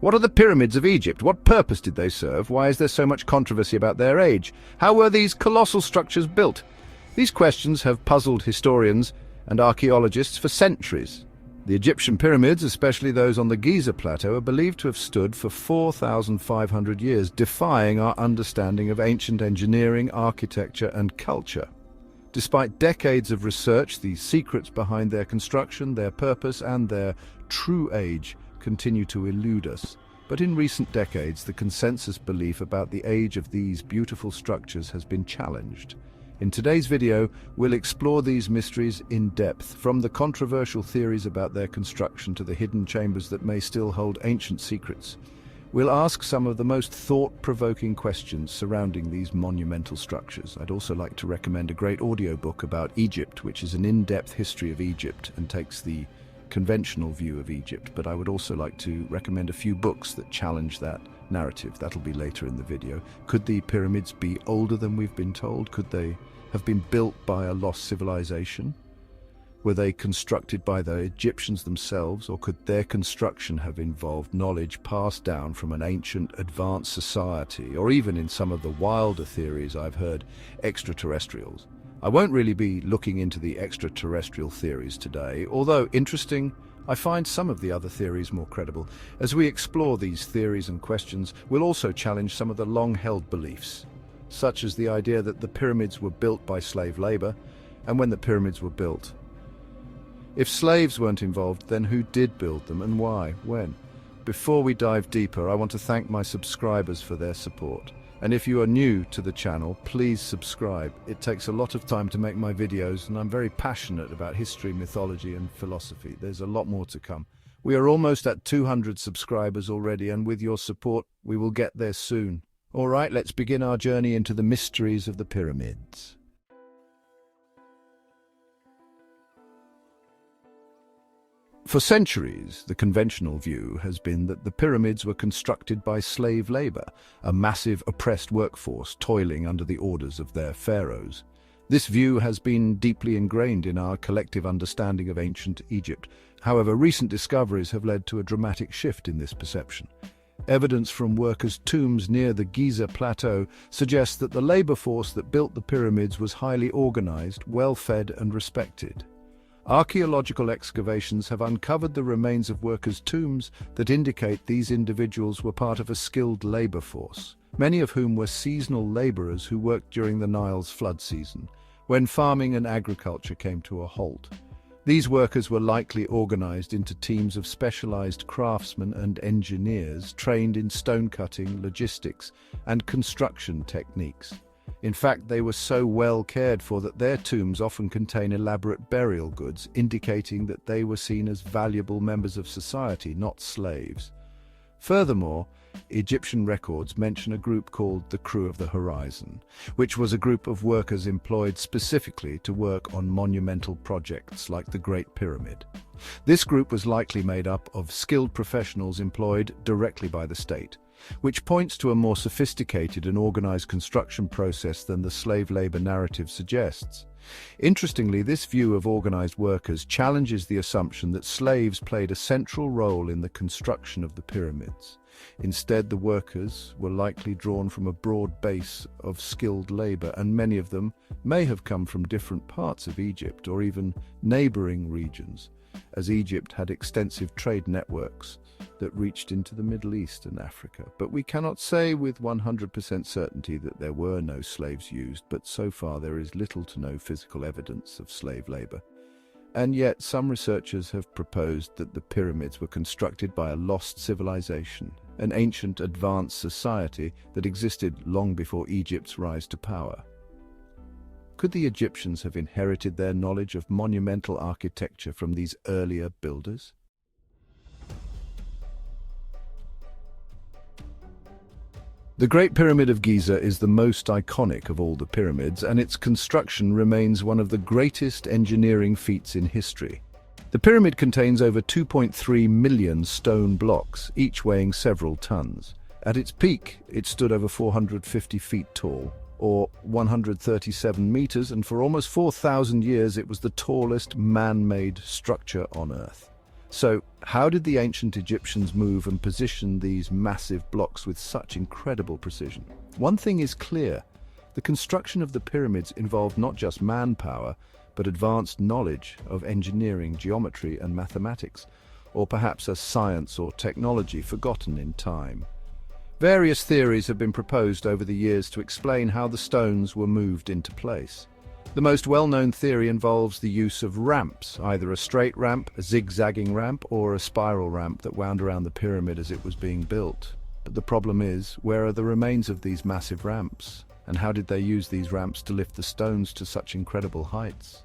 What are the pyramids of Egypt? What purpose did they serve? Why is there so much controversy about their age? How were these colossal structures built? These questions have puzzled historians and archaeologists for centuries. The Egyptian pyramids, especially those on the Giza Plateau, are believed to have stood for 4,500 years, defying our understanding of ancient engineering, architecture, and culture. Despite decades of research, the secrets behind their construction, their purpose, and their true age continue to elude us. But in recent decades, the consensus belief about the age of these beautiful structures has been challenged. In today's video, we'll explore these mysteries in depth, from the controversial theories about their construction to the hidden chambers that may still hold ancient secrets. We'll ask some of the most thought-provoking questions surrounding these monumental structures. I'd also like to recommend a great audiobook about Egypt, which is an in-depth history of Egypt and takes the conventional view of Egypt, but I would also like to recommend a few books that challenge that narrative. That'll be later in the video. Could the pyramids be older than we've been told? Could they have been built by a lost civilization? Were they constructed by the Egyptians themselves, or could their construction have involved knowledge passed down from an ancient, advanced society, or even, in some of the wilder theories I've heard, extraterrestrials? I won't really be looking into the extraterrestrial theories today, although interesting. I find some of the other theories more credible. As we explore these theories and questions, we'll also challenge some of the long-held beliefs, such as the idea that the pyramids were built by slave labor, and when the pyramids were built. If slaves weren't involved, then who did build them, and why, when? Before we dive deeper, I want to thank my subscribers for their support. And if you are new to the channel, please subscribe. It takes a lot of time to make my videos, and I'm very passionate about history, mythology, and philosophy. There's a lot more to come. We are almost at 200 subscribers already, and with your support, we will get there soon. All right, let's begin our journey into the mysteries of the pyramids. For centuries, the conventional view has been that the pyramids were constructed by slave labor, a massive oppressed workforce toiling under the orders of their pharaohs. This view has been deeply ingrained in our collective understanding of ancient Egypt. However, recent discoveries have led to a dramatic shift in this perception. Evidence from workers' tombs near the Giza Plateau suggests that the labor force that built the pyramids was highly organized, well-fed, and respected. Archaeological excavations have uncovered the remains of workers' tombs that indicate these individuals were part of a skilled labor force, many of whom were seasonal laborers who worked during the Nile's flood season, when farming and agriculture came to a halt. These workers were likely organized into teams of specialized craftsmen and engineers trained in stone cutting, logistics, and construction techniques. In fact, they were so well cared for that their tombs often contain elaborate burial goods, indicating that they were seen as valuable members of society, not slaves. Furthermore, Egyptian records mention a group called the Crew of the Horizon, which was a group of workers employed specifically to work on monumental projects like the Great Pyramid. This group was likely made up of skilled professionals employed directly by the state, which points to a more sophisticated and organized construction process than the slave labor narrative suggests. Interestingly, this view of organized workers challenges the assumption that slaves played a central role in the construction of the pyramids. Instead, the workers were likely drawn from a broad base of skilled labor, and many of them may have come from different parts of Egypt or even neighboring regions, as Egypt had extensive trade networks that reached into the Middle East and Africa. But we cannot say with 100% certainty that there were no slaves used, but so far there is little to no physical evidence of slave labor. And yet some researchers have proposed that the pyramids were constructed by a lost civilization, an ancient advanced society that existed long before Egypt's rise to power. Could the Egyptians have inherited their knowledge of monumental architecture from these earlier builders? The Great Pyramid of Giza is the most iconic of all the pyramids, and its construction remains one of the greatest engineering feats in history. The pyramid contains over 2.3 million stone blocks, each weighing several tons. At its peak, it stood over 450 feet tall, or 137 meters, and for almost 4,000 years it was the tallest man-made structure on Earth. So, how did the ancient Egyptians move and position these massive blocks with such incredible precision? One thing is clear. The construction of the pyramids involved not just manpower, but advanced knowledge of engineering, geometry, and mathematics, or perhaps a science or technology forgotten in time. Various theories have been proposed over the years to explain how the stones were moved into place. The most well-known theory involves the use of ramps, either a straight ramp, a zigzagging ramp, or a spiral ramp that wound around the pyramid as it was being built. But the problem is, where are the remains of these massive ramps? And how did they use these ramps to lift the stones to such incredible heights?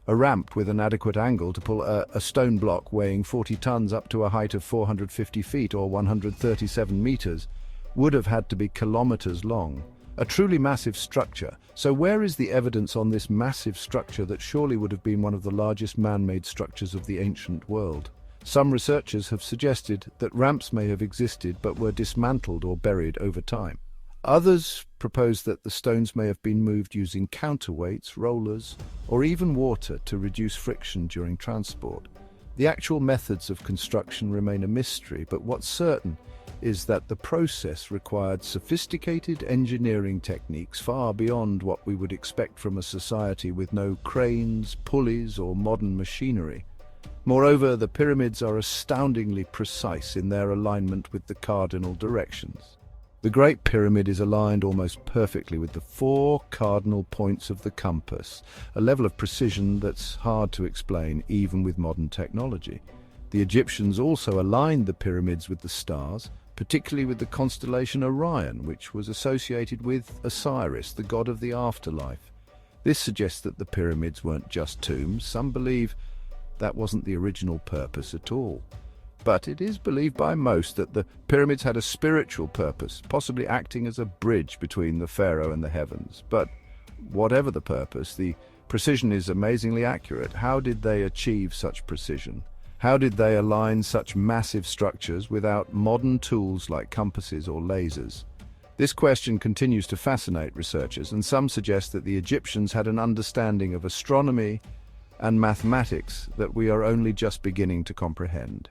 A ramp with an adequate angle to pull a stone block weighing 40 tons up to a height of 450 feet or 137 meters would have had to be kilometers long. A truly massive structure. So where is the evidence on this massive structure that surely would have been one of the largest man-made structures of the ancient world? Some researchers have suggested that ramps may have existed but were dismantled or buried over time. Others propose that the stones may have been moved using counterweights, rollers, or even water to reduce friction during transport. The actual methods of construction remain a mystery, but what's certain is that the process required sophisticated engineering techniques far beyond what we would expect from a society with no cranes, pulleys, or modern machinery. Moreover, the pyramids are astoundingly precise in their alignment with the cardinal directions. The Great Pyramid is aligned almost perfectly with the 4 cardinal points of the compass, a level of precision that's hard to explain even with modern technology. The Egyptians also aligned the pyramids with the stars, particularly with the constellation Orion, which was associated with Osiris, the god of the afterlife. This suggests that the pyramids weren't just tombs. Some believe that wasn't the original purpose at all. But it is believed by most that the pyramids had a spiritual purpose, possibly acting as a bridge between the pharaoh and the heavens. But whatever the purpose, the precision is amazingly accurate. How did they achieve such precision? How did they align such massive structures without modern tools like compasses or lasers? This question continues to fascinate researchers, and some suggest that the Egyptians had an understanding of astronomy and mathematics that we are only just beginning to comprehend.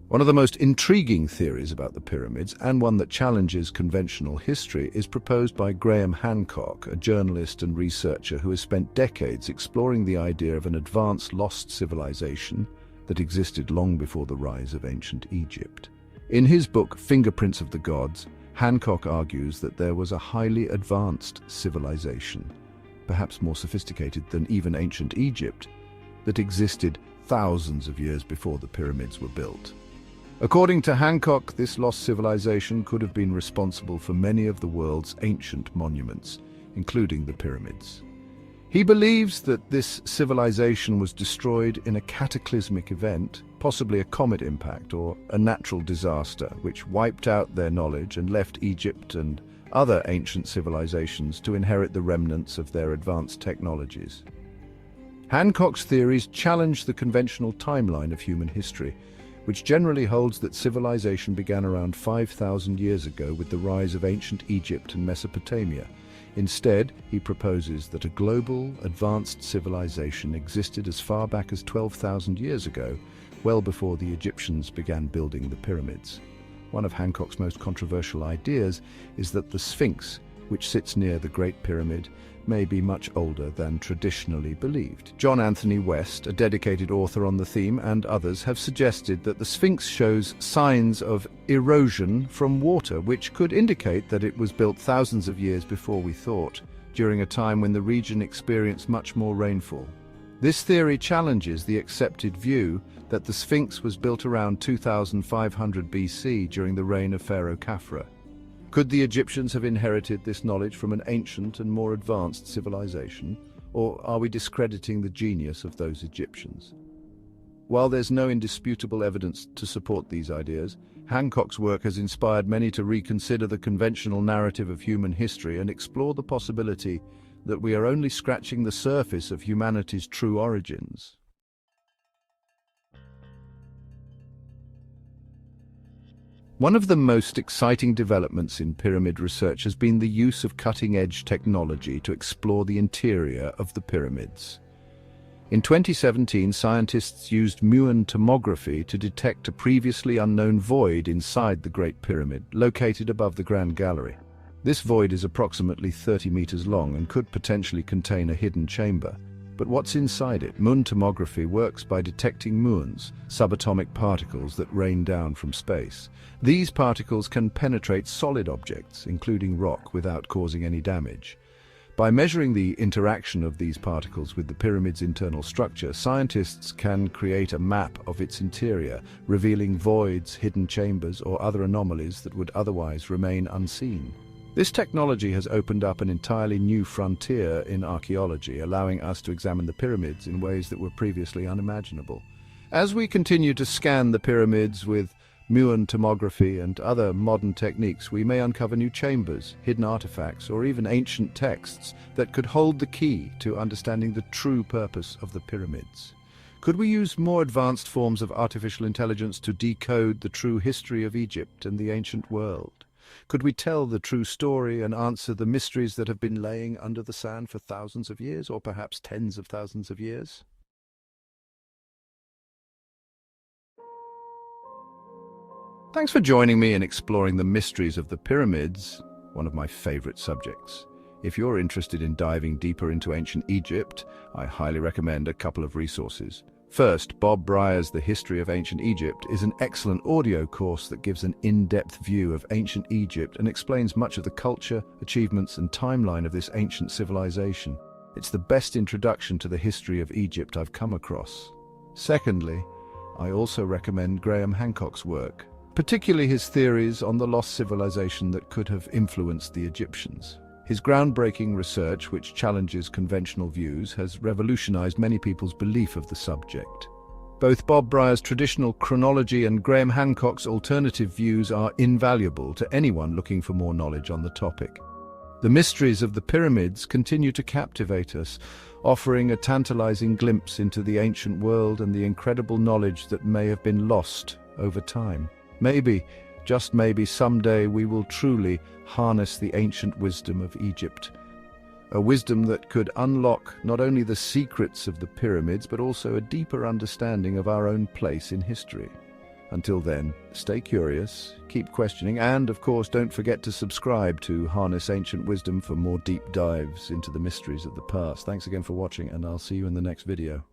One of the most intriguing theories about the pyramids, and one that challenges conventional history, is proposed by Graham Hancock, a journalist and researcher who has spent decades exploring the idea of an advanced lost civilization that existed long before the rise of ancient Egypt. In his book, Fingerprints of the Gods, Hancock argues that there was a highly advanced civilization, perhaps more sophisticated than even ancient Egypt, that existed thousands of years before the pyramids were built. According to Hancock, this lost civilization could have been responsible for many of the world's ancient monuments, including the pyramids. He believes that this civilization was destroyed in a cataclysmic event, possibly a comet impact or a natural disaster, which wiped out their knowledge and left Egypt and other ancient civilizations to inherit the remnants of their advanced technologies. Hancock's theories challenge the conventional timeline of human history, which generally holds that civilization began around 5,000 years ago with the rise of ancient Egypt and Mesopotamia. Instead, he proposes that a global, advanced civilization existed as far back as 12,000 years ago, well before the Egyptians began building the pyramids. One of Hancock's most controversial ideas is that the Sphinx, which sits near the Great Pyramid, may be much older than traditionally believed. John Anthony West, a dedicated author on the theme, and others have suggested that the Sphinx shows signs of erosion from water, which could indicate that it was built thousands of years before we thought, during a time when the region experienced much more rainfall. This theory challenges the accepted view that the Sphinx was built around 2500 BC during the reign of Pharaoh Khafra. Could the Egyptians have inherited this knowledge from an ancient and more advanced civilization, or are we discrediting the genius of those Egyptians? While there's no indisputable evidence to support these ideas, Hancock's work has inspired many to reconsider the conventional narrative of human history and explore the possibility that we are only scratching the surface of humanity's true origins. One of the most exciting developments in pyramid research has been the use of cutting-edge technology to explore the interior of the pyramids. In 2017, scientists used Muon tomography to detect a previously unknown void inside the Great Pyramid, located above the Grand Gallery. This void is approximately 30 meters long and could potentially contain a hidden chamber. But what's inside it? Muon tomography works by detecting muons, subatomic particles that rain down from space. These particles can penetrate solid objects, including rock, without causing any damage. By measuring the interaction of these particles with the pyramid's internal structure, scientists can create a map of its interior, revealing voids, hidden chambers, or other anomalies that would otherwise remain unseen. This technology has opened up an entirely new frontier in archaeology, allowing us to examine the pyramids in ways that were previously unimaginable. As we continue to scan the pyramids with Muon tomography and other modern techniques, we may uncover new chambers, hidden artifacts, or even ancient texts that could hold the key to understanding the true purpose of the pyramids. Could we use more advanced forms of artificial intelligence to decode the true history of Egypt and the ancient world? Could we tell the true story and answer the mysteries that have been laying under the sand for thousands of years, or perhaps tens of thousands of years? Thanks for joining me in exploring the mysteries of the pyramids, one of my favorite subjects. If you're interested in diving deeper into ancient Egypt, I highly recommend a couple of resources. First, Bob Brier's The History of Ancient Egypt is an excellent audio course that gives an in-depth view of ancient Egypt and explains much of the culture, achievements, and timeline of this ancient civilization. It's the best introduction to the history of Egypt I've come across. Secondly, I also recommend Graham Hancock's work, particularly his theories on the lost civilization that could have influenced the Egyptians. His groundbreaking research, which challenges conventional views, has revolutionized many people's belief of the subject. Both Bob Brier's traditional chronology and Graham Hancock's alternative views are invaluable to anyone looking for more knowledge on the topic. The mysteries of the pyramids continue to captivate us, offering a tantalizing glimpse into the ancient world and the incredible knowledge that may have been lost over time. Maybe, just maybe, someday we will truly harness the ancient wisdom of Egypt. A wisdom that could unlock not only the secrets of the pyramids, but also a deeper understanding of our own place in history. Until then, stay curious, keep questioning, and of course don't forget to subscribe to Harness Ancient Wisdom for more deep dives into the mysteries of the past. Thanks again for watching, and I'll see you in the next video.